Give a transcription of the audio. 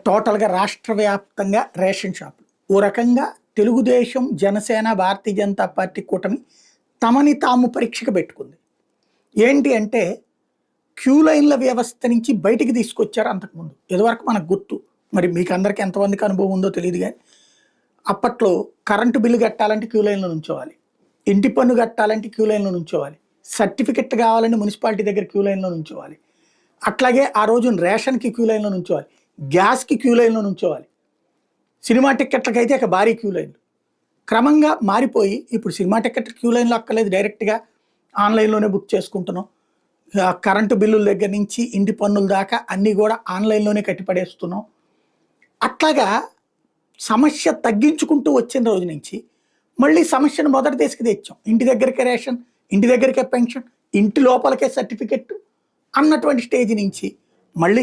టోటల్‌గా రాష్ట్ర వ్యాప్తంగా రేషన్ షాపులు. ఓ రకంగా తెలుగుదేశం, జనసేన, భారతీయ జనతా పార్టీ కూటమి తమని తాము పరీక్షకు పెట్టుకుంది. ఏంటి అంటే క్యూ లైన్‌ల వ్యవస్థ నుంచి బయటికి తీసుకొచ్చారు అంతకుముందు. ఇదివరకు మనకు గుర్తు. మరి మీకందరికి ఎంతమందికి అనుభవం ఉందో తెలీదు గానీ, అప్పట్లో కరెంటు బిల్లు కట్టాలంటే క్యూ లైన్‌లో నుంచోవాలి. ఇంటి పన్ను కట్టాలంటే క్యూ లైన్‌లో నుంచోవాలి. సర్టిఫికెట్ కావాలంటే మున్సిపాలిటీ దగ్గర క్యూ లైన్‌లో నుంచోవాలి. అట్లాగే ఆ రోజున రేషన్‌కి క్యూ లైన్‌లో నుంచోవాలి. గ్యాస్‌కి క్యూ లైన్‌లో నుంచోవాలి. సినిమా టిక్కెట్లకైతే ఇక భారీ క్యూ లైన్‌లు. క్రమంగా మారిపోయి ఇప్పుడు సినిమా టికెట్ క్యూ లైన్‌లో అక్కర్లేదు, డైరెక్ట్‌గా ఆన్‌లైన్‌లోనే బుక్ చేసుకుంటున్నాం. కరెంటు బిల్లుల దగ్గర నుంచి ఇంటి పన్నుల దాకా అన్నీ కూడా ఆన్‌లైన్‌లోనే కట్టిపడేస్తున్నాం. అట్లాగా సమస్య తగ్గించుకుంటూ వచ్చిన రోజు నుంచి మళ్ళీ సమస్యను మొదటి దశకి తెచ్చాం. ఇంటి దగ్గరికే రేషన్, ఇంటి దగ్గరికే పెన్షన్, ఇంటి లోపలికే సర్టిఫికెట్ అన్నటువంటి స్టేజ్ నుంచి మళ్ళీ